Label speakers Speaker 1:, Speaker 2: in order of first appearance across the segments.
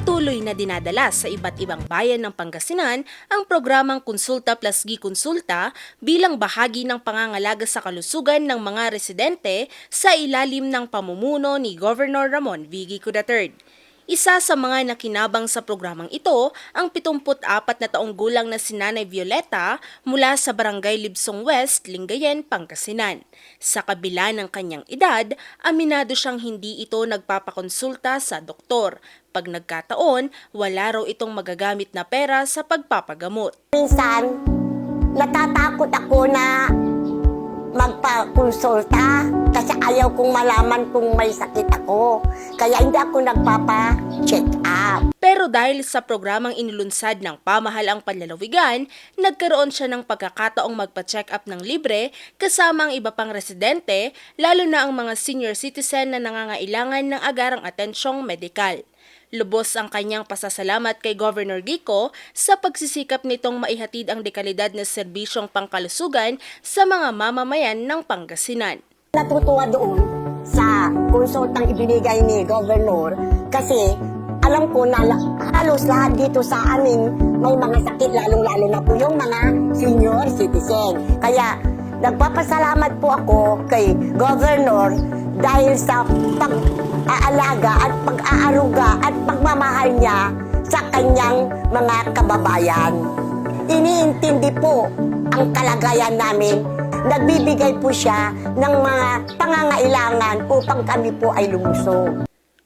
Speaker 1: Patuloy na dinadala sa iba't ibang bayan ng Pangasinan ang programang Konsulta Plus Gi-Konsulta bilang bahagi ng pangangalaga sa kalusugan ng mga residente sa ilalim ng pamumuno ni Governor Ramon V. Gico III. Isa sa mga nakinabang sa programang ito ang 74 na taong gulang na si Nanay Violeta mula sa Barangay Libsong West, Lingayen, Pangasinan. Sa kabila ng kanyang edad, aminado siyang hindi ito nagpapakonsulta sa doktor. Pag nagkataon, wala raw itong magagamit na pera sa pagpapagamot.
Speaker 2: Minsan, natatakot ako na magpakonsulta kasi ayaw kong malaman kung may sakit ako. Kaya hindi ako nagpapa-check up.
Speaker 1: Pero dahil sa programang inilunsad ng pamahalaang panlalawigan, nagkaroon siya ng pagkakataong magpa-check up ng libre kasama ang iba pang residente, lalo na ang mga senior citizen na nangangailangan ng agarang atensyong medikal. Lubos ang kanyang pasasalamat kay Governor Gico sa pagsisikap nitong maihatid ang dekalidad na serbisyong pangkalusugan sa mga mamamayan ng Pangasinan.
Speaker 2: Natutuwa doon sa konsultang ibinigay ni Governor kasi alam ko na halos lahat dito sa amin may mga sakit, lalong-lalo na po yung mga senior citizen. Kaya nagpapasalamat po ako kay Governor dahil sa pag-aalaga at pag-aaruga at pagmamahal niya sa kanyang mga kababayan. Iniintindi po ang kalagayan namin. Nagbibigay po siya ng mga pangangailangan upang kami po ay lumusog.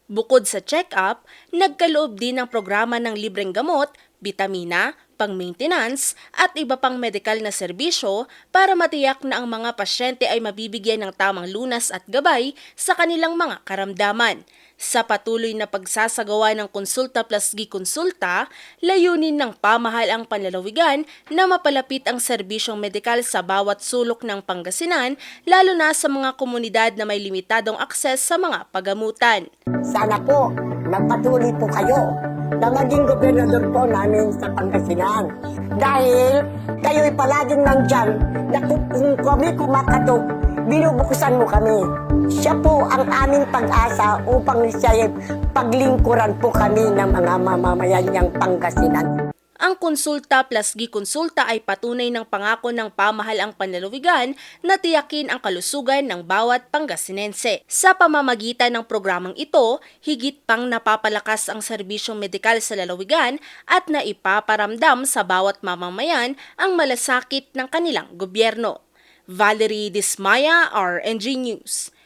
Speaker 1: Bukod sa check-up, nagkaloob din ng programa ng libreng gamot, bitamina, pang-maintenance at iba pang medikal na serbisyo para matiyak na ang mga pasyente ay mabibigyan ng tamang lunas at gabay sa kanilang mga karamdaman. Sa patuloy na pagsasagawa ng Konsulta Plus Gi-Konsulta, layunin ng pamahalaang panlalawigan na mapalapit ang serbisyong medikal sa bawat sulok ng Pangasinan, lalo na sa mga komunidad na may limitadong akses sa mga pagamutan.
Speaker 2: Sana po, magpatuloy po kayo na maging gobernador po namin sa Pangasinan. Dahil kayo'y palaging nandyan na kung kami kumakatok, binubuksan mo kami. Siya po ang aming pag-asa upang siya paglingkuran po kami ng mga mamamayan niyang Pangasinan.
Speaker 1: Ang Konsulta Plus Gi-Konsulta ay patunay ng pangako ng pamahalaang panlalawigan na tiyakin ang kalusugan ng bawat Pangasinense. Sa pamamagitan ng programang ito, higit pang napapalakas ang serbisyong medikal sa lalawigan at naipaparamdam sa bawat mamamayan ang malasakit ng kanilang gobyerno. Valerie Dismaya, RNG News.